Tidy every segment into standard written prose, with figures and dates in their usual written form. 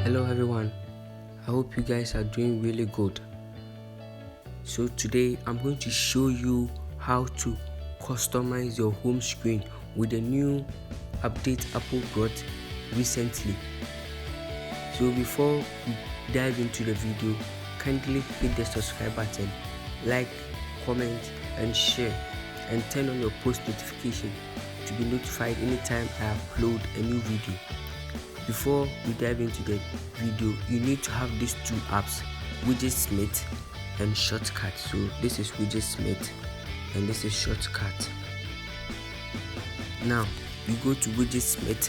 Hello everyone, I hope you guys are doing really good. So today I'm going to show you how to customize your home screen with the new update Apple brought recently. So before we dive into the video, kindly hit the subscribe button, like, comment and share, and turn on your post notification to be notified anytime I upload a new video. Before we dive into the video, you need to have these two apps, widgets and shortcut. So this is widgets and this is shortcut. Now you go to widgets.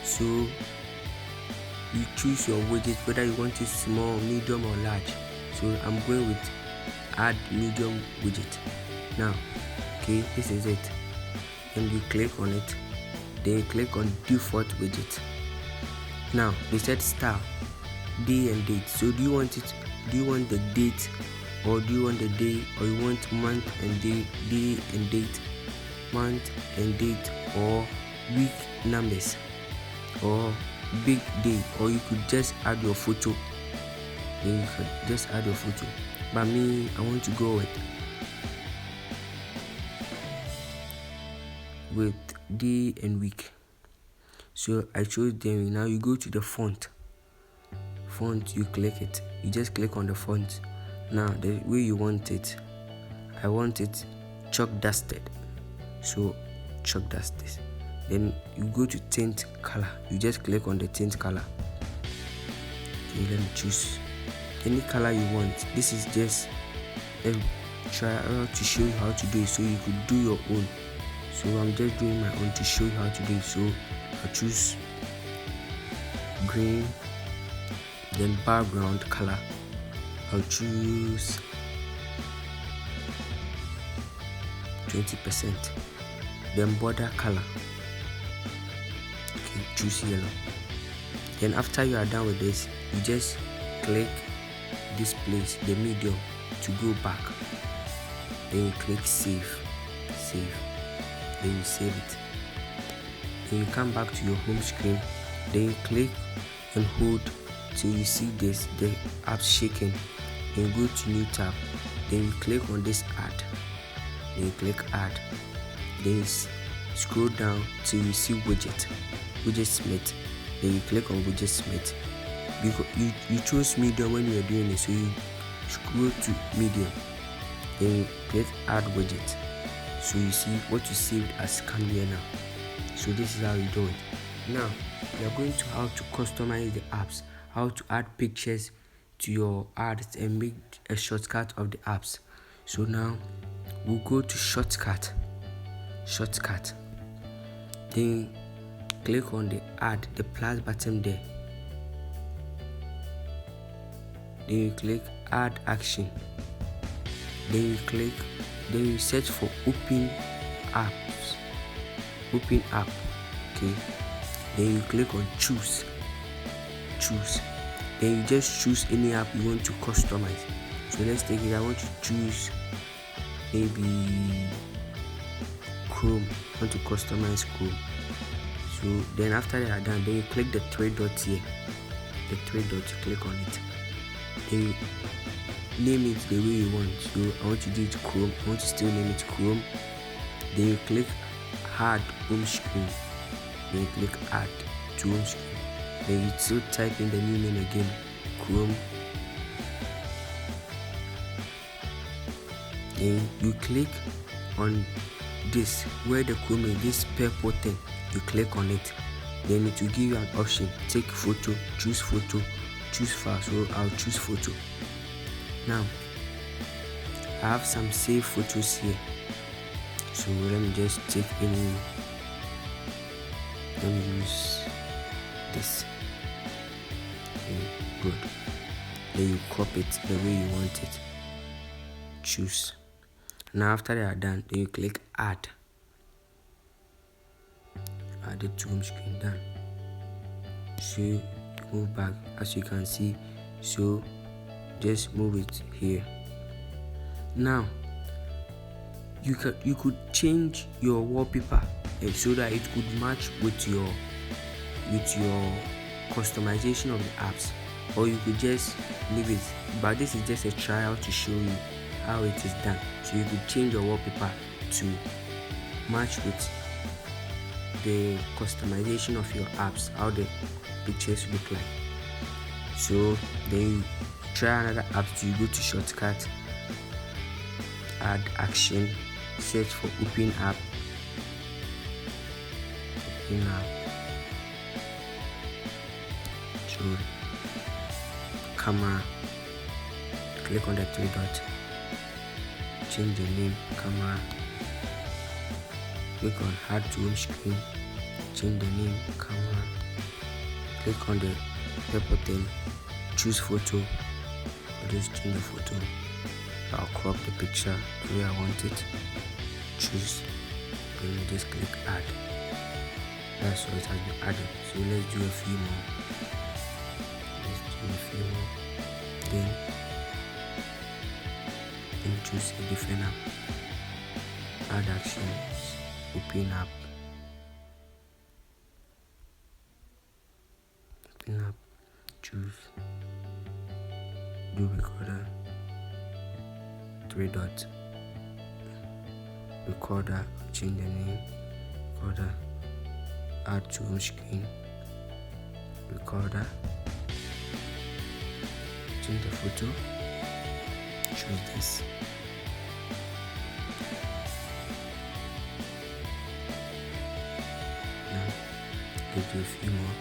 So you choose your widget, whether you want it small, medium or large. So I'm going with add medium widget. Now okay, this is it, and you click on it. Then you click on default widget. Now they said style, day and date. So do you want the date, or do you want the day, or you want month and day and date, month and date, or week numbers, or big day, or you could just add your photo. Then you could just add your photo. But me, I want to go with day and week. So I chose them. Now you go to the font, you click it, you just click on the font. Now the way you want it, I want it chalk dusted, so chalk dust this. Then you go to tint color, you just click on the tint color. Okay, let me choose any color you want. This is just a trial to show you how to do it, so you could do your own. So I'm just doing my own to show you how to do it. So I'll choose green, then background color, I'll choose 20%, then border color, okay, choose yellow. Then after you are done with this, you just click this place, the medium, to go back. Then you click save, then you save it. Then you come back to your home screen. Then you click and hold till you see the app shaking. Then you go to new tab. Then you click on this add. Then you click add. Then you scroll down till you see widgets. Then you click on widgets. Because you chose medium when you are doing it, so you scroll to medium. Then you click add widget. So you see what you saved as come here now. So this is how you do it. Now we are going to how to customize the apps, how to add pictures to your ads and make a shortcut of the apps. So now we'll go to shortcut. Then click on the add, the plus button there. Then you click add action. Then you search for open app. Okay. Then you click on choose. Then you just choose any app you want to customize. So let's take it. I want to choose maybe Chrome. I want to customize Chrome. So then after they are done, then you click the three dots here. The three dots, you click on it. Then you name it the way you want. So I want to do it Chrome. I want to still name it Chrome. Then you click add home screen. Then you click add to home screen. Then you still type in the new name again, Chrome. Then you click on this where the Chrome is, this purple thing. You click on it. Then it will give you an option: take photo, choose file. So I'll choose photo. Now I have some saved photos here. So let me just take any. Let me use this. Okay, good. Then you crop it the way you want it. Choose. Now after they are done, then you click add. Add it to home screen. Done. So move back, as you can see. So just move it here. Now you could change your wallpaper so that it could match with with your customization of the apps, or you could just leave it. But this is just a trial to show you how it is done. So you could change your wallpaper to match with the customization of your apps, how the pictures look like. So then you try another app. So you go to shortcut, add action, search for open app, so camera, click on the three dots, change the name camera, click on add to home screen, change the name camera, click on the purple thing, choose photo, I'll just change the photo, I'll crop the picture the way I want it, choose, then you just click add. That's how it has been added. So let's do a few more. Then choose a different app, add actions, open app, choose do recorder, three dots, recorder, change the name, recorder, add to home screen, recorder, change the photo, choose this, now let's do a few more.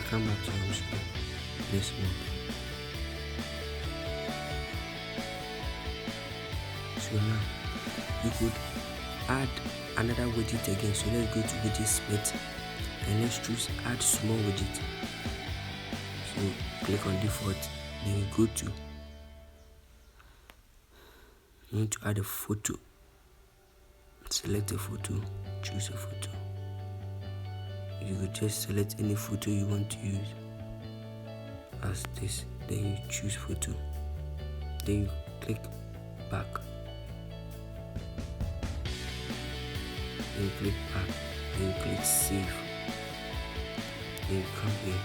Come back to home screen, this one. So now you could add another widget again. So let's go to widget split and let's choose add small widget. So click on default, then you go to, you want to add a photo, select a photo, choose a photo. You could just select any photo you want to use as this, then you choose photo, then you click back, then you click back, then you click save, then you come here,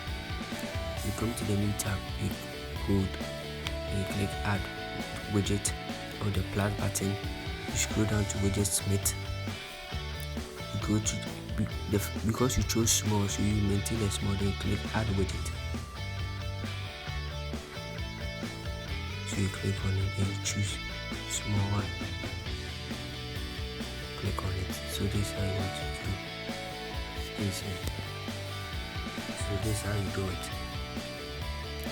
you come to the new tab, you hold, then you click add widget or the plus button, you scroll down to widget split, you go to because you chose small, so you maintain a small, then you click add widget. So you click on it and you choose small one. Click on it. So this is how you want to do this. So this is how you do it.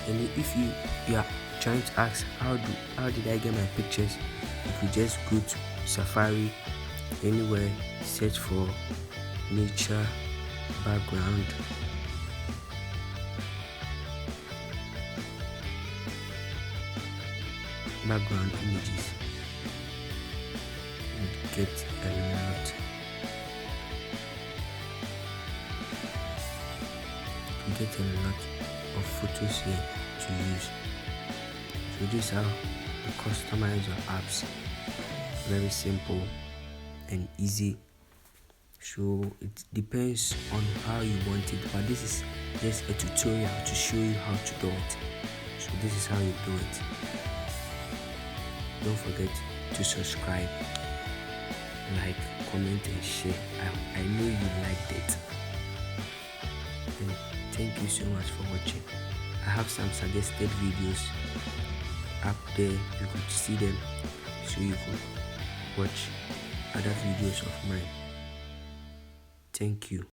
And if you are trying to ask how did I get my pictures, if you just go to Safari, anywhere, search for nature background, images, you get a lot. You get a lot of photos here to use. So this is how you customize your apps. Very simple and easy. So it depends on how you want it, but this is just a tutorial to show you how to do it. So this is how you do it. Don't forget to subscribe, like, comment and share. I know you liked it. And thank you so much for watching. I have some suggested videos up there. You could see them, so you could watch other videos of mine. Thank you.